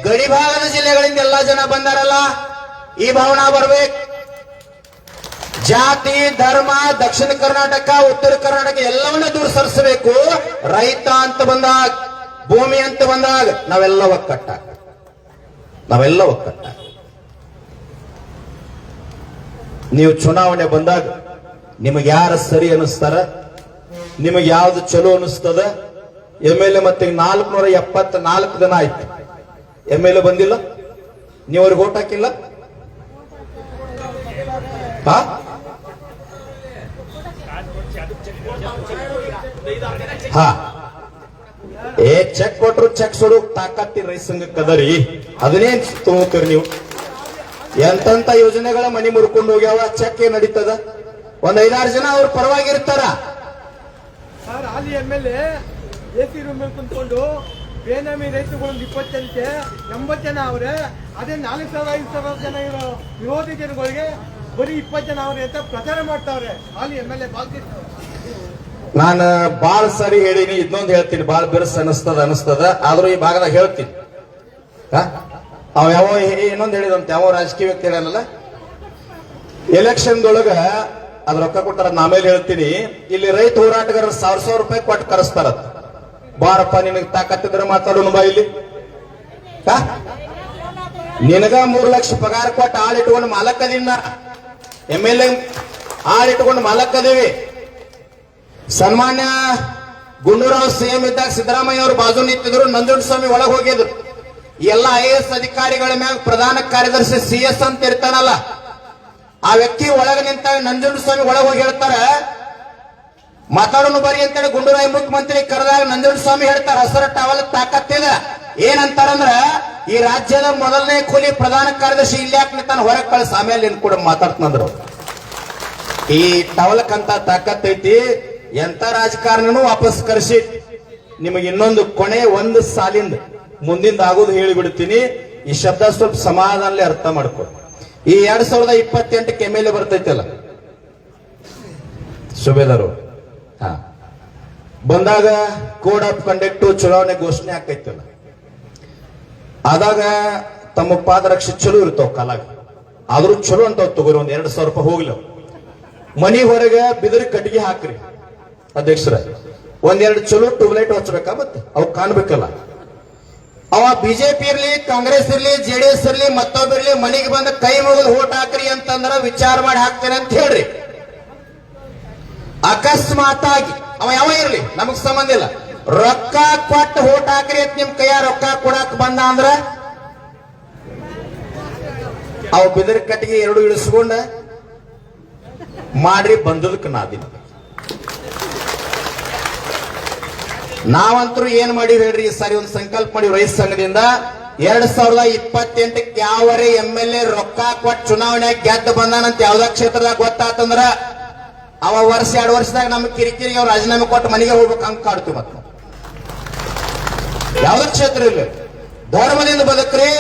ಗಡಿ ಭಾಗದ ಜಿಲ್ಲೆಗಳಿಂದ ಎಲ್ಲಾ ಜನ ಬಂದಾರಲ್ಲ, ಈ ಭಾವನಾ ಬರ್ಬೇಕು. ಜಾತಿ ಧರ್ಮ ದಕ್ಷಿಣ ಕರ್ನಾಟಕ ಉತ್ತರ ಕರ್ನಾಟಕ ಎಲ್ಲವನ್ನ ದೂರ ಸರಿಸಬೇಕು. ರೈತ ಅಂತ ಬಂದಾಗ, ಭೂಮಿ ಅಂತ ಬಂದಾಗ ನಾವೆಲ್ಲ ಒಕ್ಕಟ್ಟ. ನೀವು ಚುನಾವಣೆ ಬಂದಾಗ ನಿಮಗೆ ಯಾರು ಸರಿ ಅನಿಸ್ತಾರ, ನಿಮಗೆ ಯಾವ್ದು ಚಲೋ ಅನಿಸ್ತದ? MLA ಮತ್ತೆ 474 ದಿನ ಆಯ್ತು, MLA ಬಂದಿಲ್ಲ, ನೀವು ಅವ್ರಿಗೆ ಓಟ್ ಹಾಕಿಲ್ಲ. ಚೆಕ್ ಕೊಟ್ರು ಚೆಕ್ ಸುಡು ತಾಕತ್ತಿ ರೈತ ಸಂಘಕ್ಕದರಿ, ಅದನ್ನೇನ್ ತಗೋತೀರಿ ನೀವು? ಎಂತ ಯೋಜನೆಗಳ ಮನಿ ಮುರ್ಕೊಂಡು ಹೋಗ್ಯಾವ, ಚೆಕ್ ಏನ್ ನಡೀತದ? ಒಂದ್ 5-6 ಜನ ಅವ್ರ ಪರವಾಗಿರ್ತಾರ. ಅಲ್ಲಿ MLA AC ರೂಮ್ ಮೇಲೆ ಕುಂತ್ಕೊಂಡು ಬೇನಾಮಿ ರೈತರುಗಳೊಂದು 20 ಜನಕ್ಕೆ 80 ಜನ ಅವ್ರೆ, ಅದೇ 4,000-5,000 ಜನ ಇರೋ ವಿರೋಧಿ ಜನಗಳಿಗೆ ಬರೀ 20 ಜನ ಅವ್ರೆ ಅಂತ ಪ್ರಚಾರ ಮಾಡ್ತಾವ್ರೆ. ಅಲ್ಲಿ MLA ಬಾಳ್ತಿರ್ತಾವ್ರೆ. ನಾನು ಬಾಳ ಸರಿ ಹೇಳಿನಿ, ಇದನ್ನೊಂದು ಹೇಳ್ತೀನಿ, ಬಾಳ ಬಿರ್ಸ್ ಅನಿಸ್ತದ. ಆದ್ರೂ ಈ ಭಾಗದಾಗ ಹೇಳ್ತೀನಿ. ಅವ ಯಾವ ಇನ್ನೊಂದು ಹೇಳಿದಂತೆ, ಯಾವ ರಾಜಕೀಯ ವ್ಯಕ್ತಿ ಹೇಳಲ್ಲ, ಎಲೆಕ್ಷನ್ದೊಳಗ ಅದ್ ರೊಕ್ಕ ಕೊಟ್ಟಾರ. ಆಮೇಲೆ ಹೇಳ್ತೀನಿ, ಇಲ್ಲಿ ರೈತ ಹೋರಾಟಗಾರ 1,000 ರೂಪಾಯಿ ಕೊಟ್ಟು ಕರೆಸ್ತಾರ. ಬಾರಪ್ಪ ನಿನಗೆ ತಾಕತ್ತಿದ್ರೆ ಮಾತಾಡೋಣ ಬಾ ಇಲ್ಲಿ. ನಿನಗ 3 ಲಕ್ಷ ಪಗಾರ ಕೊಟ್ಟು ಆಳಿಟ್ಕೊಂಡು ಮಾಲಕ್ಕದಿನ, MLA ಆಳಿಟ್ಕೊಂಡು ಮಾಲಕ್ಕದೀವಿ. ಸನ್ಮಾನ್ಯ ಗುಂಡೂರಾವ್ CM ಇದ್ದಾಗ ಸಿದ್ದರಾಮಯ್ಯ ಅವರು ಬಾಜು ನಿಂತಿದ್ರು, ನಂಜುಂಡಸ್ವಾಮಿ ಒಳಗೆ ಹೋಗಿದ್ರು. ಎಲ್ಲ IAS ಅಧಿಕಾರಿಗಳ ಮ್ಯಾಗ ಪ್ರಧಾನ ಕಾರ್ಯದರ್ಶಿ CS ಅಂತ ಇರ್ತಾನಲ್ಲ, ಆ ವ್ಯಕ್ತಿ ಒಳಗೆ ನಿಂತಾಗ ನಂಜುಂಡಸ್ವಾಮಿ ಒಳಗೆ ಹೋಗಿ ಹೇಳ್ತಾರ, ಮಾತಾಡೋನು ಬರಿ ಅಂತೇಳಿ ಗುಂಡೂರಾವ್ ಮುಖ್ಯಮಂತ್ರಿ ಕರೆದಾಗ ನಂಜುಂಡಸ್ವಾಮಿ ಹೇಳ್ತಾರ, ಹಸರ ಟವಲ್ ತಾಕತ್ತಿದೆ. ಏನಂತಾರಂದ್ರ, ಈ ರಾಜ್ಯದ ಮೊದಲನೇ ಕೂಲಿ ಪ್ರಧಾನ ಕಾರ್ಯದರ್ಶಿ ಇಲ್ಯಾಕ್ ನಿಂತಾನ, ಹೊರಗೆ ಕಳಿಸ, ಆಮೇಲೆ ನಿನ್ ಕೂಡ ಮಾತಾಡ್ತಂದ್ರು. ಈ ಟವಲ್ಕಂತ ತಾಕತ್ತೈತಿ. ಎಂತ ರಾಜಕಾರಣನೂ ವಾಪಸ್ ಕರೆಸಿ ನಿಮಗೆ ಇನ್ನೊಂದು ಕೊನೆ ಒಂದು ಸಾಲಿಂದ ಮುಂದಿಂದ ಆಗೋದು ಹೇಳಿಬಿಡ್ತೀನಿ. ಈ ಶಬ್ದ ಸ್ವಲ್ಪ ಸಮಾಧಾನದಲ್ಲಿ ಅರ್ಥ ಮಾಡ್ಕೊ. ಈ 2028ಕ್ಕೆ MLA ಬರ್ತೈತಲ್ಲ ಸುಬೇದರು, ಬಂದಾಗ ಕೋಡ್ ಆಫ್ ಕಂಡಕ್ಟ್ ಚುನಾವಣೆ ಘೋಷಣೆ ಆಕೈತಲ್ಲ, ಆದಾಗ ತಮ್ಮ ಪಾದರಕ್ಷೆ ಚಲೋ ಇರ್ತಾವ ಕಾಲಾಗ, ಆದ್ರೂ ಚಲೋ ಅಂತ ತಗೋರಿ. ಒಂದ್ 2,000 ರೂಪಾಯಿ ಹೋಗ್ಲಿ, ಮನಿ ಹೊರಗೆ ಬಿದಿರು ಕಟ್ಟಿಗೆ ಹಾಕ್ರಿ ಅಧ್ಯಕ್ಷರ. 1-2 ಚಲೋ ಟ್ಯೂಬ್ಲೈಟ್ ಹಚ್ಬೇಕಾ, ಮತ್ತೆ ಅವ್ ಕಾಣ್ಬೇಕಲ್ಲ. ಅವ BJP ಇರ್ಲಿ, ಕಾಂಗ್ರೆಸ್ ಇರ್ಲಿ, JDS ಇರ್ಲಿ, ಮತ್ತೊಬ್ಬಿರ್ಲಿ, ಮನೆಗೆ ಬಂದ ಕೈ ಮುಗಿದು ಓಟ್ ಹಾಕ್ರಿ ಅಂತಂದ್ರ ವಿಚಾರ ಮಾಡಿ ಹಾಕ್ತೇನೆ ಅಂತ ಹೇಳ್ರಿ. ಅಕಸ್ಮಾತಾಗಿ ಅವ ಯಾವ ಇರ್ಲಿ ನಮಗ್ ಸಂಬಂಧ ಇಲ್ಲ, ರೊಕ್ಕ ಕೊಟ್ಟು ಓಟ್ ಹಾಕ್ರಿ ಅಂತ ನಿಮ್ ಕೈಯ ರೊಕ್ಕ ಕೊಡಕ್ ಬಂದ ಅಂದ್ರ ಅವ್ ಬಿದಿರು ಕಟ್ಟಿಗೆ 2 ಇಳಿಸ್ಕೊಂಡ ಮಾಡ್ರಿ ಬಂದದಕ್ಕೆ ನಾದಿನ. ನಾವಂತರೂ ಏನ್ ಮಾಡಿವಿ ಹೇಳ್ರಿ, ಈ ಸಾರಿ ಒಂದು ಸಂಕಲ್ಪ ಮಾಡಿ ರೈತ ಸಂಘದಿಂದ 2028ಕ್ಕೆ ಯಾವರೇ MLA ರೊಕ್ಕ ಕೊಟ್ಟು ಚುನಾವಣೆ ಗೆದ್ದು ಬಂದಾನಂತ ಯಾವ್ದ ಕ್ಷೇತ್ರದಾಗ ಗೊತ್ತಾತಂದ್ರ ಅವ 1-2 ವರ್ಷದಾಗ ನಮ್ಗೆ ಕಿರಿಕಿರಿಗೆ ಅವ್ರು ರಾಜೀನಾಮೆ ಕೊಟ್ಟು ಮನೆಗೆ ಹೋಗ್ಬೇಕು ಹಂಗ ಕಾಡ್ತೀವಿ. ಮತ್ತೆ ಯಾವ್ದ ಕ್ಷೇತ್ರ ಇಲ್ಲ, ಧರ್ಮದಿಂದ ಬದುಕ್ರಿ.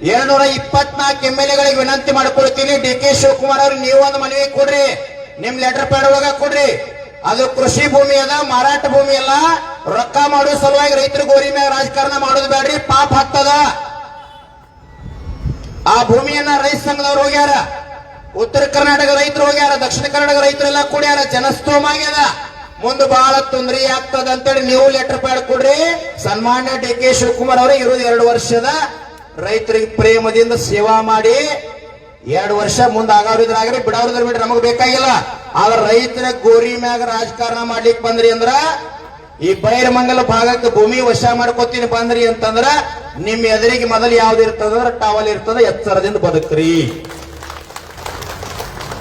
224 MLAಗಳಿಗೆ ವಿನಂತಿ ಮಾಡ್ಕೊಳ್ತೀನಿ, DK ಶಿವಕುಮಾರ್ ಅವ್ರಿಗೆ ನೀವು ಒಂದು ಮನವಿ ಕೊಡ್ರಿ, ನಿಮ್ ಲೆಟರ್ ಪ್ಯಾಡ್ ಒಳಗ ಕೊಡ್ರಿ. ಅದು ಕೃಷಿ ಭೂಮಿ ಅದ, ಮಾರಾಟ ಭೂಮಿ ಅಲ್ಲ. ರೊಕ್ಕ ಮಾಡೋ ಸಲುವಾಗಿ ರೈತರು ಗೋರಿ ಮ್ಯಾಗ ರಾಜಕಾರಣ ಮಾಡೋದು ಬೇಡ್ರಿ, ಪಾಪ ಹತ್ತದ. ಆ ಭೂಮಿಯನ್ನ ರೈತ ಸಂಘದವ್ರು ಹೋಗ್ಯಾರ, ಉತ್ತರ ಕರ್ನಾಟಕ ರೈತರು ಹೋಗ್ಯಾರ, ದಕ್ಷಿಣ ಕರ್ನಾಟಕ ರೈತರೆಲ್ಲ ಕೂಡ್ಯಾರ, ಜನಸ್ತೋಮ ಆಗ್ಯದ. ಮುಂದೆ ಬಹಳ ತೊಂದರೆ ಆಗ್ತದ ಅಂತೇಳಿ ನೀವು ಲೆಟರ್ ಪ್ಯಾಡ್ ಕೊಡ್ರಿ. ಸನ್ಮಾನ್ಯ DK ಶಿವಕುಮಾರ್ ಅವರು ಇರೋದು 2 ವರ್ಷದ ರೈತರಿಗೆ ಪ್ರೇಮದಿಂದ ಸೇವಾ ಮಾಡಿ 2 ವರ್ಷ ಮುಂದೆ ಆಗೋರಿದ್ರಾಗ್ರಿ, ಬಿಡೋರಿದ್ರ ಬಿಡ್ರಿ, ನಮಗ್ ಬೇಕಾಗಿಲ್ಲ. ಆದ್ರೆ ರೈತರ ಗೋರಿ ಮ್ಯಾಗ ರಾಜಕಾರಣ ಮಾಡ್ಲಿಕ್ಕೆ ಬಂದ್ರಿ ಅಂದ್ರ, ಈ ಬೈರಮಂಗಲ ಭಾಗಕ್ಕೆ ಭೂಮಿ ವಶ ಮಾಡ್ಕೋತೀನಿ ಬಂದ್ರಿ ಅಂತಂದ್ರ ನಿಮ್ ಎದುರಿಗೆ ಮೊದಲು ಯಾವ್ದು ಇರ್ತದಂದ್ರ ಟವಲ್ ಇರ್ತದ, ಎಚ್ಚರದಿಂದ ಬದುಕ್ರಿ.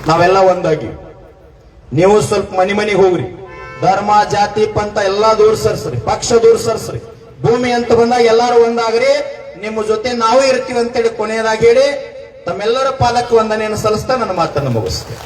ನಾವೆಲ್ಲ ಒಂದಾಗಿ, ನೀವು ಸ್ವಲ್ಪ ಮನಿಗೆ ಹೋಗ್ರಿ, ಧರ್ಮ ಜಾತಿ ಪಂಥ ಎಲ್ಲಾ ದೂರ ಸರ್ಸ್ರಿ, ಪಕ್ಷ ದೂರ ಸರ್ಸ್ರಿ. ಭೂಮಿ ಅಂತ ಬಂದಾಗ ಎಲ್ಲಾರು ಒಂದಾಗ್ರಿ, ನಿಮ್ಮ ಜೊತೆ ನಾವು ಇರ್ತೀವಿ ಅಂತೇಳಿ ಕೊನೆಯದಾಗಿ ಹೇಳಿ ತಮ್ಮೆಲ್ಲರ ಪಾದಕ್ಕೆ ವಂದನೆಯನ್ನು ಸಲ್ಲಿಸ್ತಾ ನನ್ನ ಮಾತನ್ನು ಮುಗಿಸ್ತೇನೆ.